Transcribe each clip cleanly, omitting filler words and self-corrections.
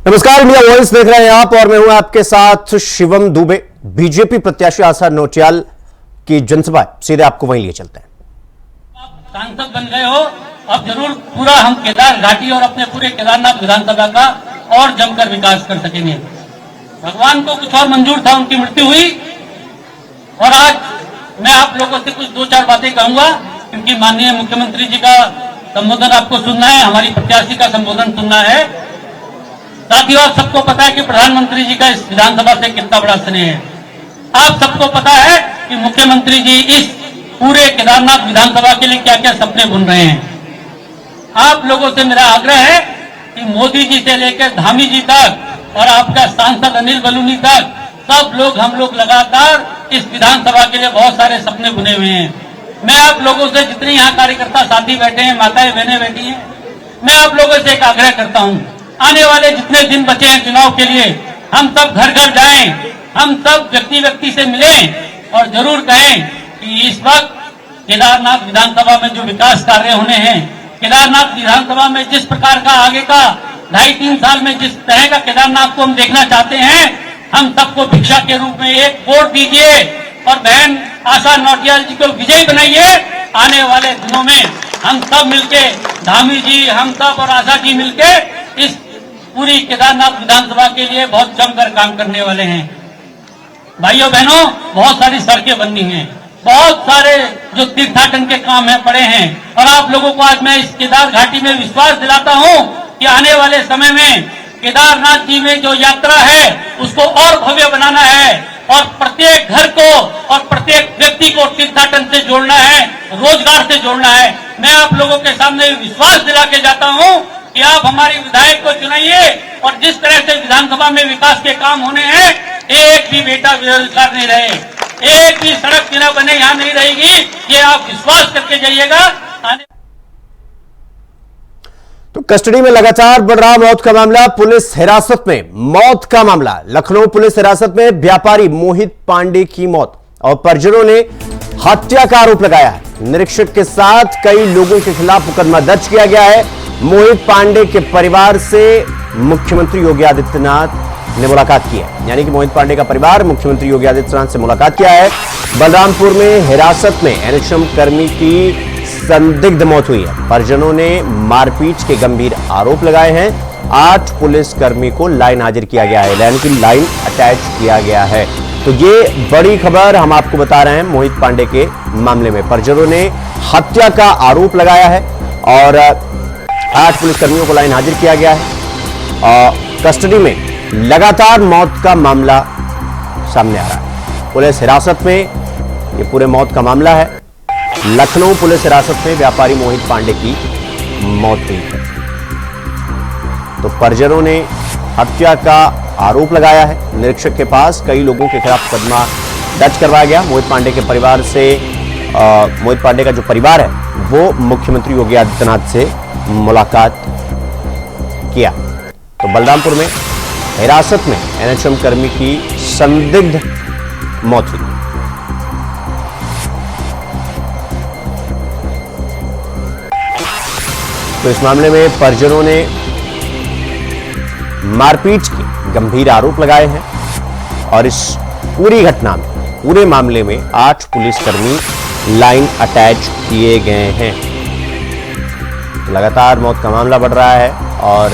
नमस्कार, India voice देख रहे हैं आप और मैं हूं आपके साथ शिवम दुबे। बीजेपी प्रत्याशी आशा नौटियाल की जनसभा सीधे आपको वहीं लिए चलते हैं। आप सांसद बन गए हो, अब जरूर पूरा हम केदार घाटी और अपने पूरे केदारनाथ विधानसभा का और जमकर विकास कर सकेंगे। भगवान को कुछ और मंजूर था, उनकी मृत्यु हुई और आज मैं आप लोगों से कुछ दो चार बातें कहूंगा, क्योंकि माननीय मुख्यमंत्री जी का संबोधन आपको सुनना है, हमारी प्रत्याशी का संबोधन सुनना है। साथियों, आप सबको पता है कि प्रधानमंत्री जी का इस विधानसभा से कितना बड़ा स्नेह है। आप सबको पता है कि मुख्यमंत्री जी इस पूरे केदारनाथ विधानसभा के लिए क्या क्या सपने बुन रहे हैं। आप लोगों से मेरा आग्रह है कि मोदी जी से लेकर धामी जी तक और आपका सांसद अनिल बलूनी तक सब लोग, हम लोग लगातार इस विधानसभा के लिए बहुत सारे सपने बुने हुए हैं। मैं आप लोगों से, जितने यहाँ कार्यकर्ता साथी बैठे हैं, माताएं बहनें बैठी हैं, मैं आप लोगों से एक आग्रह करता हूँ, आने वाले जितने दिन बचे हैं चुनाव के लिए, हम सब घर घर जाएं, हम सब व्यक्ति व्यक्ति से मिलें और जरूर कहें कि इस वक्त केदारनाथ विधानसभा में जो विकास कार्य होने हैं, केदारनाथ विधानसभा में जिस प्रकार का आगे का 2.5-3 साल में जिस तरह का केदारनाथ को हम देखना चाहते हैं, हम सबको भिक्षा के रूप में एक वोट दीजिए और बहन आशा नौटियाल जी को विजयी बनाइए। आने वाले दिनों में हम सब मिलके, धामी जी, हम सब और आशा जी मिलके इस पूरी केदारनाथ विधानसभा के लिए बहुत जमकर काम करने वाले हैं। भाइयों बहनों, बहुत सारी सड़कें बननी हैं, बहुत सारे जो तीर्थाटन के काम है पड़े हैं, और आप लोगों को आज मैं इस केदार घाटी में विश्वास दिलाता हूं कि आने वाले समय में केदारनाथ जी में जो यात्रा है उसको और भव्य बनाना है और प्रत्येक घर को और प्रत्येक व्यक्ति को तीर्थाटन से जोड़ना है, रोजगार से जोड़ना है। मैं आप लोगों के सामने विश्वास दिला के जाता हूं कि आप हमारी विधायक को चुनाइए और जिस तरह से विधानसभा में विकास के काम होने हैं, एक भी बेटा बेरोजगार नहीं रहे, एक भी सड़क बिना बने यहाँ नहीं रहेगी, ये आप विश्वास करके जाइएगा। तो कस्टडी में लगातार बढ़ रहा मौत का मामला, पुलिस हिरासत में मौत का मामला। लखनऊ पुलिस हिरासत में व्यापारी मोहित पांडे की मौत और परिजनों ने हत्या का आरोप लगाया है। निरीक्षक के साथ कई लोगों के खिलाफ मुकदमा दर्ज किया गया है। मोहित पांडे के परिवार से मुख्यमंत्री योगी आदित्यनाथ ने मुलाकात की है, यानी कि मोहित पांडे का परिवार मुख्यमंत्री योगी आदित्यनाथ से मुलाकात किया है। बलरामपुर में हिरासत में एनएचएम कर्मी की संदिग्ध मौत हुई है। परिजनों ने मारपीट के गंभीर आरोप लगाए हैं। 8 पुलिसकर्मी को लाइन हाजिर किया गया है, यानी कि लाइन अटैच किया गया है। तो ये बड़ी खबर हम आपको बता रहे हैं। मोहित पांडे के मामले में परिजनों ने हत्या का आरोप लगाया है और 8 पुलिसकर्मियों को लाइन हाजिर किया गया है और कस्टडी में लगातार मौत का मामला सामने आ रहा है। पुलिस हिरासत में ये पूरे मौत का मामला है। लखनऊ पुलिस हिरासत में व्यापारी मोहित पांडे की मौत हुई है। तो परिजनों ने हत्या का आरोप लगाया है। निरीक्षक के पास कई लोगों के खिलाफ मुकदमा दर्ज करवाया गया। मोहित पांडे के परिवार से मोहित पांडे का जो परिवार है वो मुख्यमंत्री योगी आदित्यनाथ से मुलाकात किया। तो बलरामपुर में हिरासत में एनएचएम कर्मी की संदिग्ध मौत हुई। तो इस मामले में परिजनों ने मारपीट के गंभीर आरोप लगाए हैं और इस पूरी घटना में, पूरे मामले में 8 पुलिसकर्मी लाइन अटैच किए गए हैं। लगातार मौत का मामला बढ़ रहा है और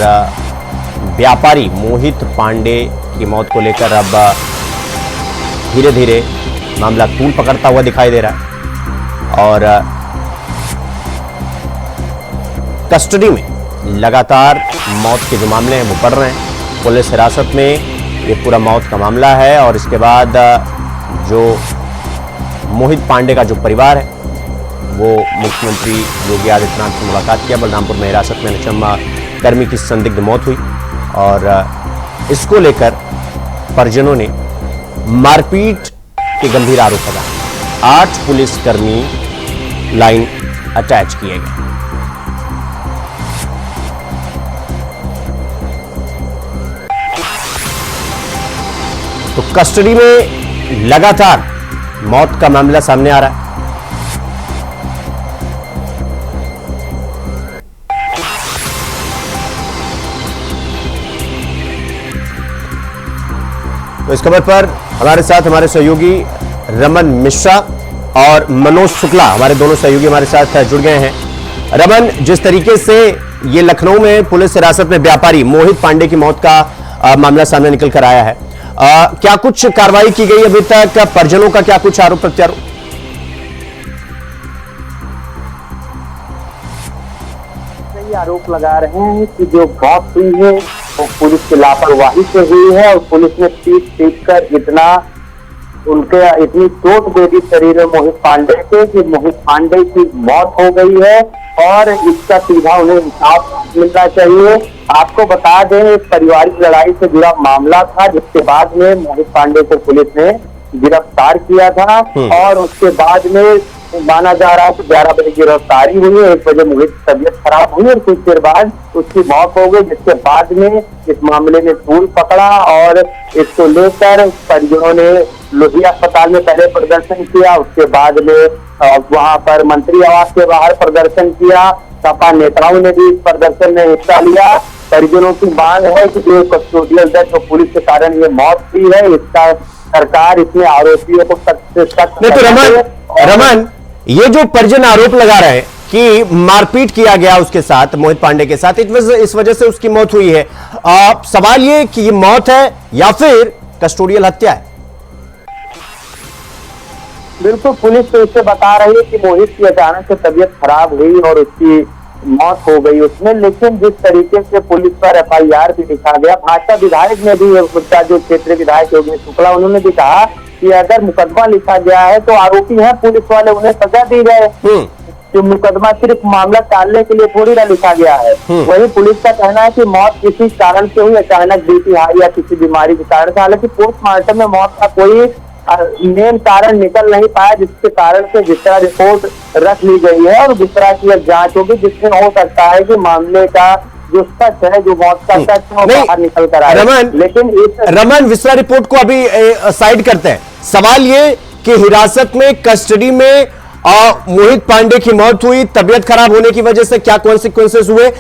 व्यापारी मोहित पांडे की मौत को लेकर अब धीरे धीरे मामला तूल पकड़ता हुआ दिखाई दे रहा है और कस्टडी में लगातार मौत के जो मामले हैं वो बढ़ रहे हैं। पुलिस हिरासत में ये पूरा मौत का मामला है और इसके बाद जो मोहित पांडे का जो परिवार है वो मुख्यमंत्री योगी आदित्यनाथ से मुलाकात किया। बलरामपुर में हिरासत में एनएचएम कर्मी की संदिग्ध मौत हुई और इसको लेकर परिजनों ने मारपीट के गंभीर आरोप लगाए। 8 पुलिसकर्मी लाइन अटैच किए गए। तो कस्टडी में लगातार मौत का मामला सामने आ रहा है। तो इस खबर पर हमारे साथ हमारे सहयोगी रमन मिश्रा और मनोज शुक्ला, हमारे दोनों सहयोगी हमारे साथ जुड़ गए हैं। रमन, जिस तरीके से ये लखनऊ में पुलिस हिरासत में व्यापारी मोहित पांडे की मौत का मामला सामने निकल कर आया है, क्या कुछ कार्रवाई की गई अभी तक? परिजनों का क्या कुछ आरोप प्रत्यारोप? आरोप लगा रहे हैं कि जो मौत हुई है वो पुलिस की लापरवाही से हुई है और पुलिस ने पीट कर इतनी चोट दे दी शरीर में मोहित पांडे के कि मोहित पांडे की मौत हो गई है और इसका सीधा उन्हें इंसाफ मिलना चाहिए। आपको बता दें, एक पारिवारिक लड़ाई से जुड़ा मामला था जिसके बाद में मोहित पांडे को पुलिस ने गिरफ्तार किया था और उसके बाद में माना जा रहा है कि 11 बजे गिरफ्तारी हुई, 1 बजे मोहित की तबीयत खराब हुई और कुछ देर बाद उसकी मौत हो गई, जिसके बाद में इस मामले में तूल पकड़ा और इसको लेकर परिजनों ने लोहिया अस्पताल में पहले प्रदर्शन किया, उसके बाद में वहां पर मंत्री आवास के बाहर प्रदर्शन किया। सपा नेताओं ने भी इस प्रदर्शन में हिस्सा लिया। परिजनों की मांग है कि जो कस्टोडियल डेथ और पुलिस के कारण ये मौत हुई है, इसका सरकार इसमें आरोपियों को सख्त से सख्त। नहीं तो रमन, ये जो परिजन आरोप लगा रहे हैं कि मारपीट किया गया उसके साथ, मोहित पांडे के साथ, इस वजह से उसकी मौत हुई है, सवाल ये कि ये मौत है या फिर कस्टोडियल हत्या है? बिल्कुल, पुलिस तो इससे बता रही है कि मोहित की अचानक से तबीयत खराब हुई और उसकी मौत हो गई उसमें, लेकिन जिस तरीके से पुलिस पर FIR भी लिखा गया, भाजपा विधायक ने भी, जो क्षेत्रीय विधायक योगेश शुक्ला, उन्होंने भी कहा कि अगर मुकदमा लिखा गया है तो आरोपी है पुलिस वाले, उन्हें सजा दी जाए। जो मुकदमा सिर्फ मामला टालने के लिए थोड़ी ना लिखा गया है। वही पुलिस का कहना है कि मौत किसी कारण से हुई, अचानक BP हाई या किसी बीमारी के कारण से। हालांकि पोस्टमार्टम में मौत का कोई मेन कारण निकल नहीं पाया, जिसके कारण से विसरा रिपोर्ट रख ली गई है और विसरा की जांच होगी, जिसमें हो सकता है कि मामले का जो सच है, जो मौत का सच है, बाहर निकल कर आए। रमन, विसरा रिपोर्ट को अभी साइड करते हैं। सवाल ये कि हिरासत में, कस्टडी में मोहित पांडे की मौत हुई, तबियत खराब होने की वजह से क्या कॉन्सिक्वेंसेस हुए,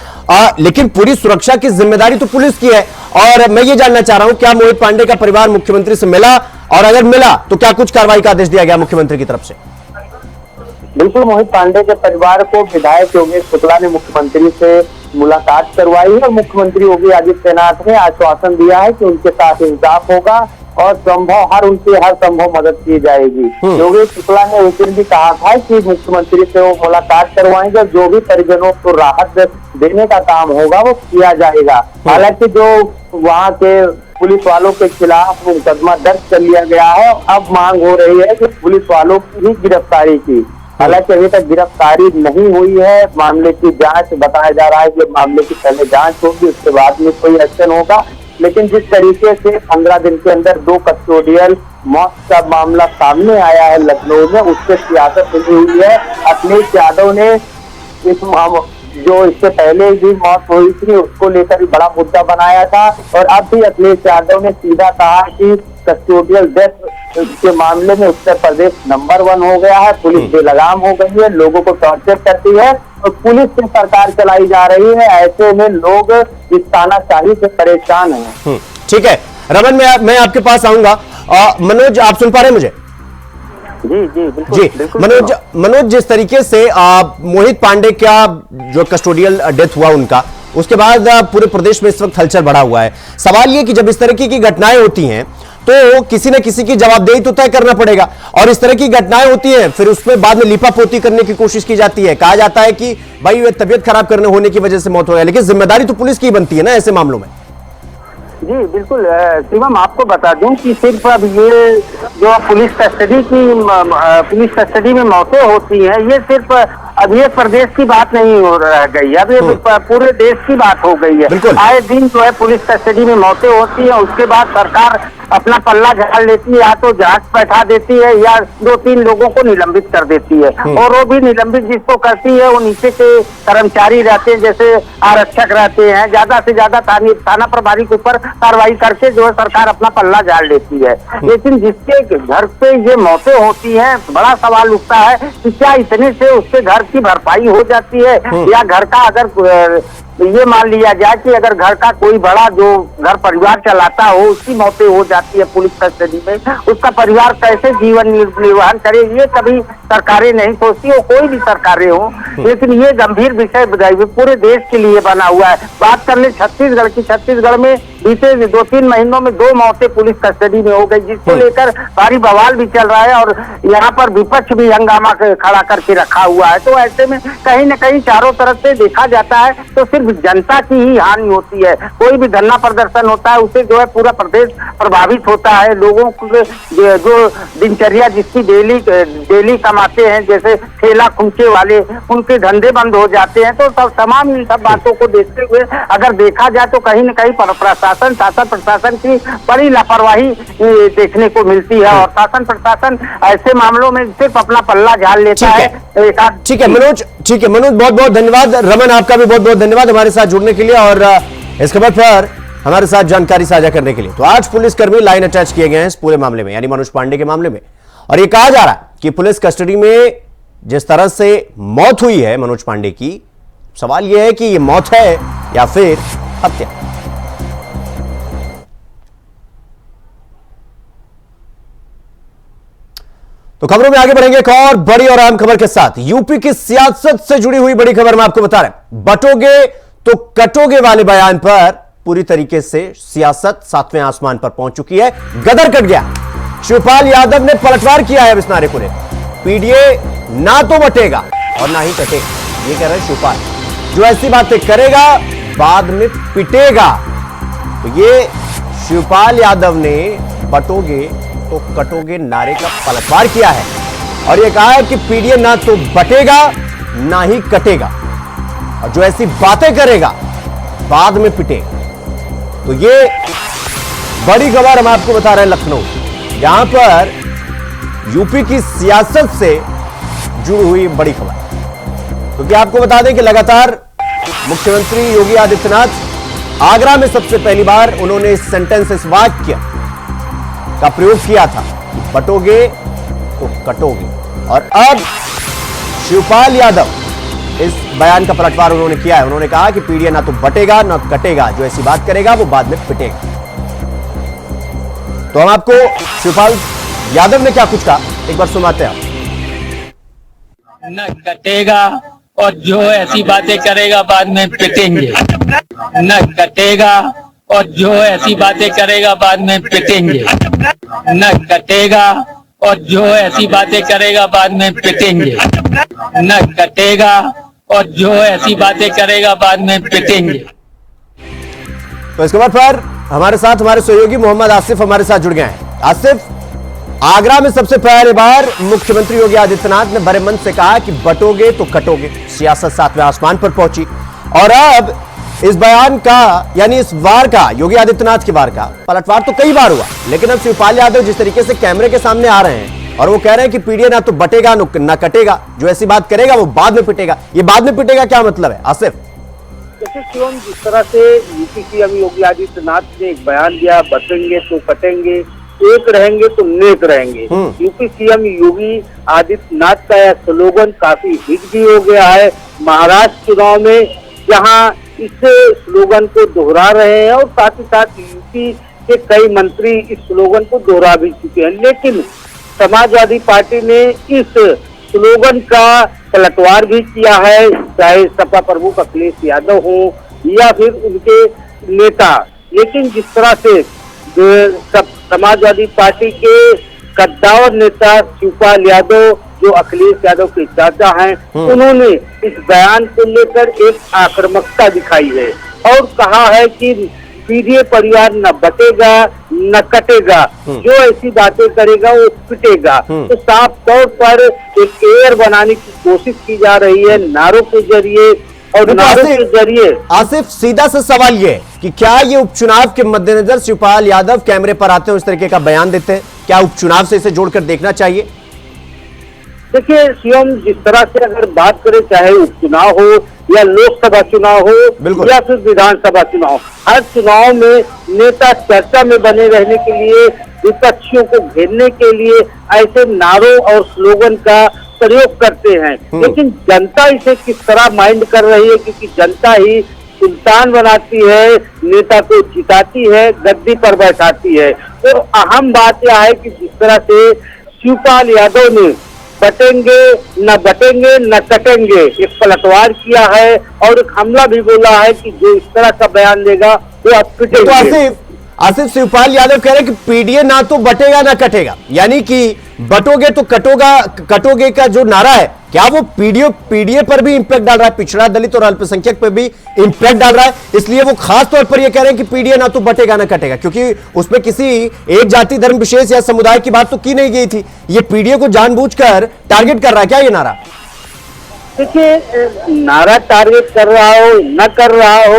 लेकिन पूरी सुरक्षा की जिम्मेदारी तो पुलिस की है। और मैं ये जानना चाह रहा हूं, क्या मोहित पांडे का परिवार मुख्यमंत्री से मिला, और अगर मिला तो क्या कुछ कार्रवाई का आदेश दिया गया मुख्यमंत्री की तरफ से? बिल्कुल, मोहित पांडे के परिवार को विधायक योगेश शुक्ला ने मुख्यमंत्री से मुलाकात करवाई है और मुख्यमंत्री योगी आदित्यनाथ ने आश्वासन दिया है कि उनके साथ इंसाफ होगा और उनकी हर संभव मदद की जाएगी। योगेश शुक्ला ने उस दिन भी कहा था कि मुख्यमंत्री से वो मुलाकात करवाएंगे, जो भी परिजनों को राहत देने का काम होगा वो किया जाएगा। हालांकि जो वहाँ के पुलिस वालों के खिलाफ मुकदमा दर्ज कर लिया गया है, अब मांग हो रही है कि पुलिस वालों की ही गिरफ्तारी की। हालांकि अभी तक गिरफ्तारी नहीं हुई है। मामले की जांच, बताया जा रहा है कि मामले की पहले जांच होगी, उसके बाद में कोई एक्शन होगा। लेकिन जिस तरीके से 15 दिन के अंदर 2 कस्टोडियल मौत का मामला सामने आया है लखनऊ में, उससे सियासत मिली हुई है। अखिलेश यादव ने जो इससे पहले भी मौत हुई थी उसको लेकर भी बड़ा मुद्दा बनाया था और अब भी अखिलेश यादव ने सीधा कहा कि कस्टोडियल डेथ के मामले में उत्तर प्रदेश नंबर 1 हो गया है। पुलिस बेलगाम हो गई है, लोगों को टॉर्चर करती है और पुलिस से सरकार चलाई जा रही है। ऐसे में लोग इस तानाशाही से परेशान हैं। ठीक है रमन, मैं आपके पास आऊंगा। मनोज, आप सुन पा रहे हैं मुझे? जी बिल्कुल। मनोज, जिस तरीके से मोहित पांडे का जो कस्टोडियल डेथ हुआ उनका, उसके बाद पूरे प्रदेश में इस वक्त हलचल बढ़ा हुआ है। सवाल ये कि जब इस तरह की घटनाएं होती हैं तो किसी न किसी की जवाबदेही तो तय करना पड़ेगा, और इस तरह की घटनाएं होती हैं फिर उसमें बाद में लीपापोती करने की कोशिश की जाती है। कहा जाता है कि भाई ये तबियत खराब करने होने की वजह से मौत हो गई, लेकिन जिम्मेदारी तो पुलिस की बनती है ना ऐसे मामलों में। जी बिल्कुल शिवम, आपको बता दूं कि सिर्फ अब ये जो पुलिस कस्टडी में मौतें होती हैं, ये सिर्फ अब ये प्रदेश की बात नहीं हो रह गई, अब ये पूरे देश की बात हो गई है। आए दिन जो है पुलिस कस्टडी में मौतें होती है, उसके बाद सरकार अपना पल्ला झाड़ लेती है, या तो जांच बैठा देती है या 2-3 लोगों को निलंबित कर देती है। और वो भी निलंबित जिसको करती है वो नीचे के कर्मचारी रहते हैं, जैसे आरक्षक रहते हैं। ज्यादा से ज्यादा थाना प्रभारी के ऊपर कार्रवाई करके जो है सरकार अपना पल्ला झाड़ लेती है। लेकिन जिसके घर पे ये मौतें होती हैं, बड़ा सवाल उठता है कि क्या इतने से उसके घर की भरपाई हो जाती है, या घर का अगर ये मान लिया जाए कि अगर घर का कोई बड़ा जो घर परिवार चलाता हो उसकी मौतें हो जाती है पुलिस कस्टडी में, उसका परिवार कैसे जीवन निर्वाह करे ये कभी सरकारें नहीं सोचती हो, कोई भी सरकारें हो। लेकिन ये गंभीर विषय पूरे देश के लिए बना हुआ है। बात कर ले छत्तीसगढ़ की, छत्तीसगढ़ में बीते 2-3 महीनों में 2 मौतें पुलिस कस्टडी में हो गई, जिसको लेकर भारी बवाल भी चल रहा है और यहाँ पर विपक्ष भी हंगामा खड़ा करके रखा हुआ है। तो ऐसे में कहीं न कहीं चारों तरफ से देखा जाता है तो सिर्फ जनता की ही हानि होती है। कोई भी धरना प्रदर्शन होता है उससे जो है पूरा प्रदेश प्रभावित होता है। लोगों को जो दिनचर्या जिसकी डेली कमाते हैं, जैसे ठेला खुंचे वाले, उनके धंधे बंद हो जाते हैं। तो सब तमाम इन सब बातों को देखते हुए अगर देखा जाए तो कहीं न कहीं शासन प्रशासन की बड़ी लापरवाही देखने को मिलती है और शासन प्रशासन ऐसे मामलों में सिर्फ अपना पल्ला झाड़ लेता है। ठीक है मनोज, बहुत बहुत धन्यवाद। रमन, आपका भी बहुत बहुत धन्यवाद हमारे साथ जुड़ने के लिए और इस खबर पर हमारे साथ जानकारी साझा करने के लिए। तो आज पुलिसकर्मी लाइन अटैच किए गए हैं इस पूरे मामले में, यानी मनोज पांडे के मामले में, और ये कहा जा रहा है कि पुलिस कस्टडी में जिस तरह से मौत हुई है मनोज पांडे की, सवाल यह है कि ये मौत है या फिर हत्या। तो खबरों में आगे बढ़ेंगे एक और बड़ी और अहम खबर के साथ। यूपी की सियासत से जुड़ी हुई बड़ी खबर मैं आपको बता रहा हूं। बटोगे तो कटोगे वाले बयान पर पूरी तरीके से सियासत 7वें आसमान पर पहुंच चुकी है। गदर कट गया। शिवपाल यादव ने पलटवार किया है इस नारे को लेकर। पीडीए ना तो बटेगा और ना ही कटेगा, ये कह रहे हैं शिवपाल। जो ऐसी बातें करेगा बाद में पिटेगा। तो ये शिवपाल यादव ने बटोगे तो कटोगे नारे का पलटवार किया है और यह कहा है कि पीडीए ना तो बटेगा ना ही कटेगा, और जो ऐसी बातें करेगा बाद में पिटेगा। तो ये बड़ी खबर हम आपको बता रहे हैं लखनऊ, यहां पर यूपी की सियासत से जुड़ी हुई बड़ी खबर। क्योंकि आपको बता दें कि लगातार मुख्यमंत्री योगी आदित्यनाथ आगरा में सबसे पहली बार उन्होंने इस सेंटेंस, इस वाक्य का प्रयोग किया था कि बटोगे तो कटोगे, और अब शिवपाल यादव इस बयान का पलटवार उन्होंने किया है। उन्होंने कहा कि पीडीए ना तो बटेगा ना कटेगा, जो ऐसी बात करेगा वो बाद में पिटेगा। तो हम आपको शिवपाल यादव ने क्या कुछ कहा एक बार सुनाते हैं। न कटेगा और जो ऐसी बातें करेगा बाद में पिटेंगे। न कटेगा और जो ऐसी बातें करेगा बाद में पिटेंगे। न कटेगा और जो ऐसी बातें करेगा बाद में पिटेंगे। न कटेगा और जो ऐसी बातें करेगा बाद में पिटेंगे। तो इस खबर पर हमारे साथ हमारे सहयोगी मोहम्मद आसिफ हमारे साथ जुड़ गए हैं। आसिफ, आगरा में सबसे पहली बार मुख्यमंत्री योगी आदित्यनाथ ने बड़े मन से कहा कि बटोगे तो कटोगे। सियासत 7वें आसमान पर पहुंची और अब इस बयान का, यानी इस वार का, योगी आदित्यनाथ के वार का पलटवार तो कई बार हुआ, लेकिन अब शिवपाल यादव जिस तरीके से कैमरे के सामने आ रहे हैं और वो कह रहे हैं कि पीडीए ना तो बटेगा ना कटेगा, जो ऐसी बात करेगा वो बाद में पिटेगा। ये बाद में पिटेगा क्या मतलब है आसिफ? जैसे शिवम, जिस तरह से यूपी सीएम योगी आदित्यनाथ ने एक बयान दिया, बटेंगे तो कटेंगे, एक रहेंगे तो नेक रहेंगे। यूपी सीएम योगी आदित्यनाथ का यह स्लोगन काफी हिट भी हो गया है महाराष्ट्र चुनाव में, जहां इस स्लोगन को दोहरा रहे हैं और साथ ही साथ यूपी के कई मंत्री इस स्लोगन को दोहरा भी चुके हैं। लेकिन समाजवादी पार्टी ने इस स्लोगन का पलटवार भी किया है, चाहे सपा प्रमुख अखिलेश यादव हो या फिर उनके नेता। लेकिन जिस तरह से समाजवादी पार्टी के कद्दावर नेता शिवपाल यादव, जो अखिलेश यादव के चाचा हैं, उन्होंने इस बयान को लेकर एक आक्रामकता दिखाई है और कहा है कि पीडीए परिवार न बटेगा न कटेगा, जो ऐसी बातें करेगा वो पिटेगा। तो साफ तौर पर एक एयर बनाने की कोशिश की जा रही है नारों के जरिए, और नारों के जरिए। आसिफ, सीधा सा सवाल ये है कि क्या ये उपचुनाव के मद्देनजर शिवपाल यादव कैमरे पर आते हैं इस तरीके का बयान देते हैं, क्या उपचुनाव से इसे जोड़कर देखना चाहिए? देखिए सीएम, जिस तरह से अगर बात करें, चाहे उपचुनाव हो या लोकसभा चुनाव हो या फिर विधानसभा चुनाव, हर चुनाव में नेता चर्चा में बने रहने के लिए, विपक्षियों को घेरने के लिए ऐसे नारों और स्लोगन का प्रयोग करते हैं। लेकिन जनता इसे किस तरह माइंड कर रही है, क्योंकि जनता ही सुल्तान बनाती है, नेता को जिताती है, गद्दी पर बैठाती है। तो अहम बात यह है कि जिस तरह से शिवपाल यादव ने बटेंगे न बटेंगे न कटेंगे एक पलटवार किया है और एक हमला भी बोला है कि जो इस तरह का बयान देगा वो अब तो पिटेंगे। आसिफ शिवपाल यादव कह रहे हैं कि पीडीए ना तो बटेगा ना कटेगा, यानी कि बटोगे तो कटोगे का जो नारा है, क्या वो पीडीए पर भी इंपैक्ट डाल रहा है, पिछड़ा दलित और अल्पसंख्यक पर भी इंपैक्ट डाल रहा है? इसलिए वो खास तौर पर ये कह रहे हैं कि पीडीए ना तो बटेगा ना कटेगा, क्योंकि उसमें किसी एक जाति धर्म विशेष या समुदाय की बात तो की नहीं गई थी। ये पीडीए को जानबूझकर टारगेट कर रहा है क्या ये नारा? देखिए, नारा टारगेट कर रहा हो न कर रहा हो,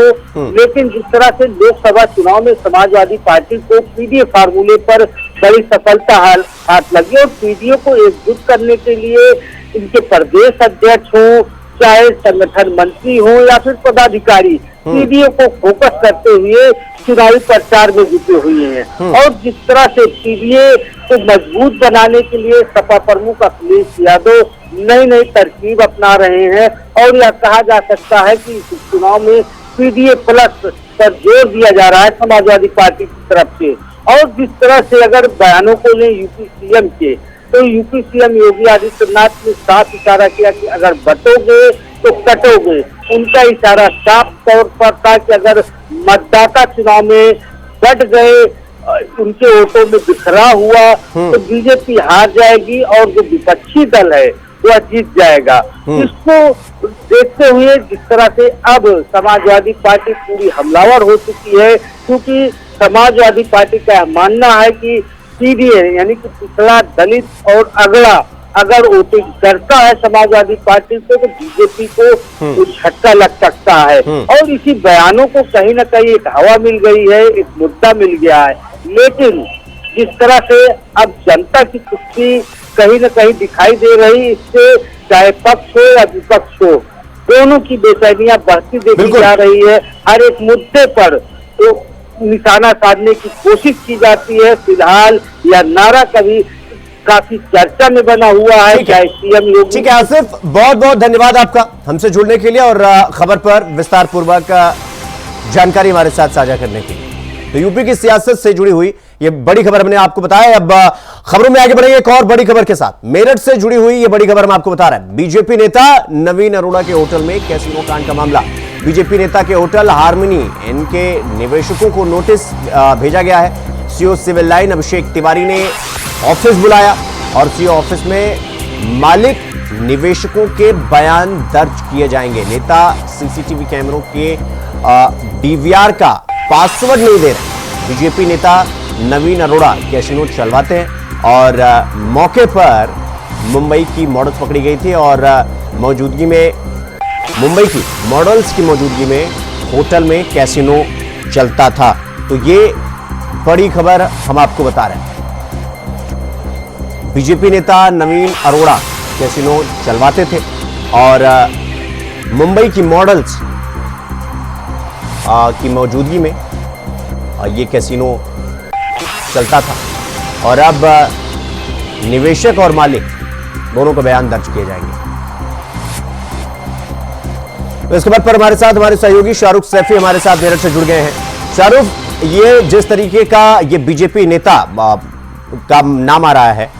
लेकिन जिस तरह से लोकसभा चुनाव में समाजवादी पार्टी को पीडीए फार्मूले पर बड़ी सफलता हाथ लगी और पीडीए को एकजुट करने के लिए इनके प्रदेश अध्यक्ष हो, चाहे संगठन मंत्री हो या फिर पदाधिकारी, पीडीए को फोकस करते हुए चुनावी प्रचार में जुटे हुए हैं। और जिस तरह से पीडीए को मजबूत बनाने के लिए सपा प्रमुख अखिलेश यादव नई तरकीब अपना रहे हैं और यह कहा जा सकता है कि इस चुनाव में पीडीए प्लस पर जोर दिया जा रहा है समाजवादी पार्टी की तरफ से। और जिस तरह से अगर बयानों को लें यूपी सीएम के, तो यूपी सीएम योगी आदित्यनाथ ने साफ इशारा किया कि अगर बटोगे तो कटोगे। उनका इशारा साफ तौर पर था कि अगर मतदाता चुनाव में बट गए, उनके वोटों में बिखरा हुआ, तो बीजेपी हार जाएगी और जो विपक्षी दल है वह जीत जाएगा। इसको देखते हुए जिस तरह से अब समाजवादी पार्टी पूरी हमलावर हो चुकी है, क्योंकि समाजवादी पार्टी का मानना है कि पीडीए यानी कि पिछड़ा दलित और अगड़ा अगर वोटिंग करता है समाजवादी पार्टी को तो बीजेपी को झटका लग सकता है। और इसी बयानों को कहीं ना कहीं एक हवा मिल गई है, एक मुद्दा मिल गया है। लेकिन जिस तरह से अब जनता की कुश्ती कहीं न कहीं दिखाई दे रही, इससे चाहे पक्ष हो या विपक्ष हो, दोनों की बेचैनियां बढ़ती देखी जा रही है। हर एक मुद्दे पर तो निशाना साधने की कोशिश की जाती है। फिलहाल यह नारा कभी काफी चर्चा में बना हुआ है, चाहे सीएम योगी। ठीक है आसिफ, बहुत बहुत धन्यवाद आपका हमसे जुड़ने के लिए और खबर पर विस्तार पूर्वक जानकारी हमारे साथ साझा करने के लिए। तो यूपी की सियासत से जुड़ी हुई ये बड़ी खबर हमने आपको बताया। अब खबरों में आगे बढ़ेंगे एक और बड़ी खबर के साथ। मेरठ से जुड़ी हुई ये बड़ी खबर हम आपको बता रहे हैं। बीजेपी नेता नवीन अरोड़ा के होटल में कैसीनो कांड का मामला। बीजेपी नेता के होटल हार्मनी इनके निवेशकों को नोटिस भेजा गया है। CO civil line Abhishek Tiwari ने ऑफिस बुलाया और सीओ ऑफिस में मालिक निवेशकों के बयान दर्ज किए जाएंगे। नेता सीसीटीवी कैमरों के डीवीआर का पासवर्ड नहीं दे रहे। बीजेपी नेता नवीन अरोड़ा कैसीनो चलवाते हैं और मौके पर मुंबई की मॉडल्स पकड़ी गई थी और मौजूदगी में मुंबई की मॉडल्स की मौजूदगी में होटल में कैसीनो चलता था। तो ये बड़ी खबर हम आपको बता रहे हैं। बीजेपी नेता नवीन अरोड़ा कैसीनो चलवाते थे और मुंबई की मॉडल्स की मौजूदगी में ये कैसीनो चलता था और अब निवेशक और मालिक दोनों को बयान दर्ज किए जाएंगे। तो इस खबर पर हमारे साथ हमारे सहयोगी शाहरुख सैफी हमारे साथ मेरठ से जुड़ गए हैं। शाहरुख, ये जिस तरीके का ये बीजेपी नेता का नाम आ रहा है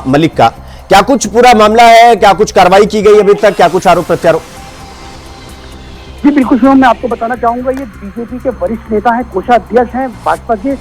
मलिक का, क्या कुछ पूरा मामला है, क्या कुछ कार्रवाई की गई अभी तक, क्या कुछ आरोप प्रत्यारोप? जी बिल्कुल शुभम, मैं आपको बताना चाहूंगा ये बीजेपी के वरिष्ठ नेता हैं, कोषाध्यक्ष हैं भाजपा के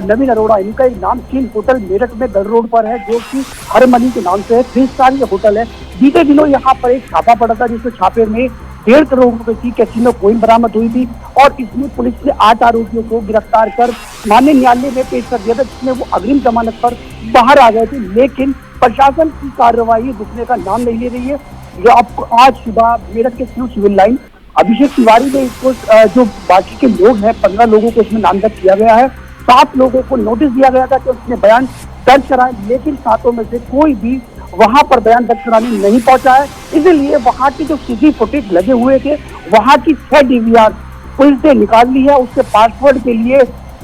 नवीन अरोड़ा। इनका एक नाम चीन होटल मेरठ में दल रोड पर है, जो कि हार्मनी के नाम से है। 3 स्टार ये होटल है। बीते दिनों यहाँ पर एक छापा पड़ा था, जिसमें छापे में 1.5 करोड़ रुपए की कैसीनो कॉइन बरामद हुई थी और इसमें पुलिस ने 8 आरोपियों को गिरफ्तार कर माननीय न्यायालय में पेश कर दिया था, जिसमें वो अग्रिम जमानत पर बाहर आ गए थे। लेकिन प्रशासन की कार्रवाई रुकने का नाम नहीं ले रही है। जो आपको आज सुबह मेरठ के सिविल लाइन अभिषेक तिवारी ने इसको जो बाकी के लोग हैं 15 लोगों को इसमें नामजद किया गया है। 7 लोगों को नोटिस दिया गया था कि उसने बयान दर्ज कराए, लेकिन 7 में से कोई भी वहां पर बयान दर्ज कराने नहीं पहुंचा है। इसलिए वहां की जो सीसी फुटेज लगे हुए थे, वहां की 6 डीवीआर पुलिस ने निकाल ली है। उसके पासवर्ड के लिए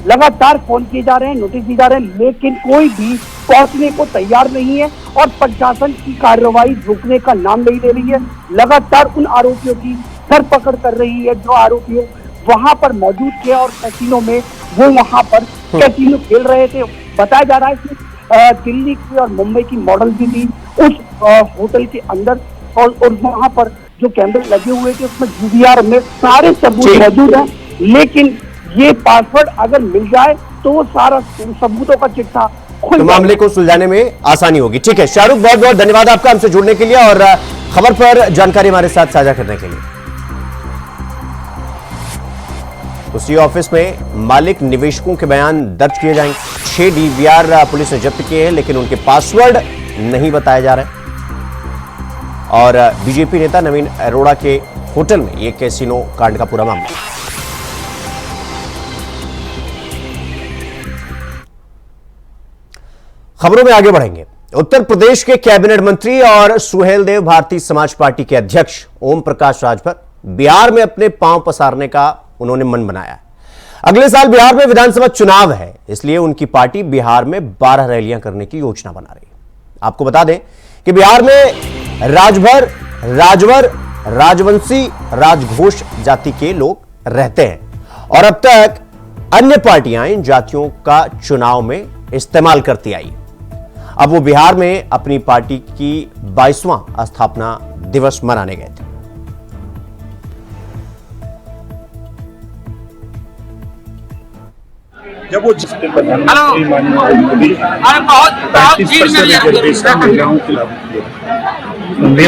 लगातार फोन किए जा रहे हैं, नोटिस दिए जा रहे हैं, लेकिन कोई भी पहुंचने को तैयार नहीं है और प्रशासन की कार्रवाई रोकने का नाम नहीं ले रही है। लगातार उन आरोपियों की धरपकड़ कर रही है जो आरोपियों वहां पर मौजूद थे और कैसीनो में वो वहां पर कैसीनो खेल रहे थे। बताया जा रहा है कि दिल्ली की और मुंबई की मॉडल भी थी उस होटल के अंदर, और वहां पर जो कैमरे लगे हुए थे उसमें DVR में सारे सबूत मौजूद हैं। लेकिन ये पासवर्ड अगर मिल जाए तो वो सारा सबूतों का चिट्ठा तो मामले को सुलझाने में आसानी होगी। ठीक है शाहरुख, बहुत बहुत धन्यवाद आपका हमसे जुड़ने के लिए और खबर पर जानकारी हमारे साथ साझा करने के लिए। उसी ऑफिस में मालिक निवेशकों के बयान दर्ज किए जाएंगे। 6 DVR पुलिस ने जब्त किए हैं, लेकिन उनके पासवर्ड नहीं बताया जा रहे। और बीजेपी नेता नवीन अरोड़ा के होटल में यह कैसीनो कांड का पूरा मामला। खबरों में आगे बढ़ेंगे। उत्तर प्रदेश के कैबिनेट मंत्री और सुहेलदेव भारतीय समाज पार्टी के अध्यक्ष ओम प्रकाश राजभर बिहार में अपने पांव पसारने का उन्होंने मन बनाया है। अगले साल बिहार में विधानसभा चुनाव है, इसलिए उनकी पार्टी बिहार में 12 रैलियां करने की योजना बना रही है। आपको बता दें कि बिहार में राजभर, राजवर, राजवंशी, राजघोष जाति के लोग रहते हैं और अब तक अन्य पार्टियां इन जातियों का चुनाव में इस्तेमाल करती आई। अब वो बिहार में अपनी पार्टी की 22वां स्थापना दिवस मनाने गए थे। जब वो जिसके प्रधानमंत्री माननीय मोदी जी 35% रिजर्वेशन महिलाओं के लागू किया,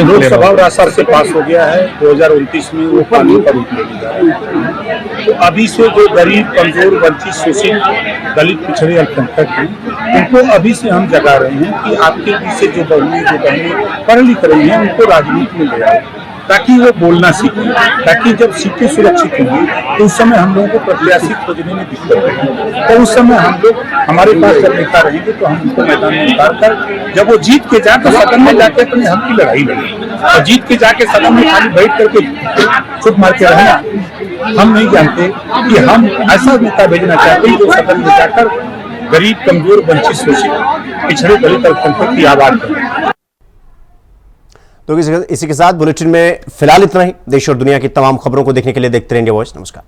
लोकसभा और राजसभा से पास हो गया है। 2029 में वो कानून का रूप लेने जा रहा है। तो अभी से जो गरीब, कमजोर, वंचित, शोषित, दलित, पिछड़े, अल्पसंख्यक हैं, उनको अभी से हम जगा रहे हैं कि आपके पीछे जो बहनें पढ़ लिख रही हैं उनको राजनीति में ले आए, ताकि वो बोलना सीखें, ताकि जब सीटें सुरक्षित होंगी तो उस समय हम लोगों को प्रत्याशी खोजने में दिक्कत होगी। तो उस समय हम लोग, हमारे पास जब नेता रहेंगे तो हम उनको मैदान में उतार कर जब वो जीत के जाए तो सदन में जाके अपने हक की लड़ाई लड़े। और जीत के जाके सदन में खाली बैठ करके चुप मार के रहना हम नहीं जानते कि हम ऐसा नेता भेजना चाहते हैं जो सदन में जाकर गरीब, कमजोर, वंचित, शोषित, पिछड़े, दलित, अल्पसंख्यक की आवाज करें। तो इसी के साथ बुलेटिन में फिलहाल इतना ही। देश और दुनिया की तमाम खबरों को देखने के लिए देखते रहिए इंडिया वॉइस। नमस्कार।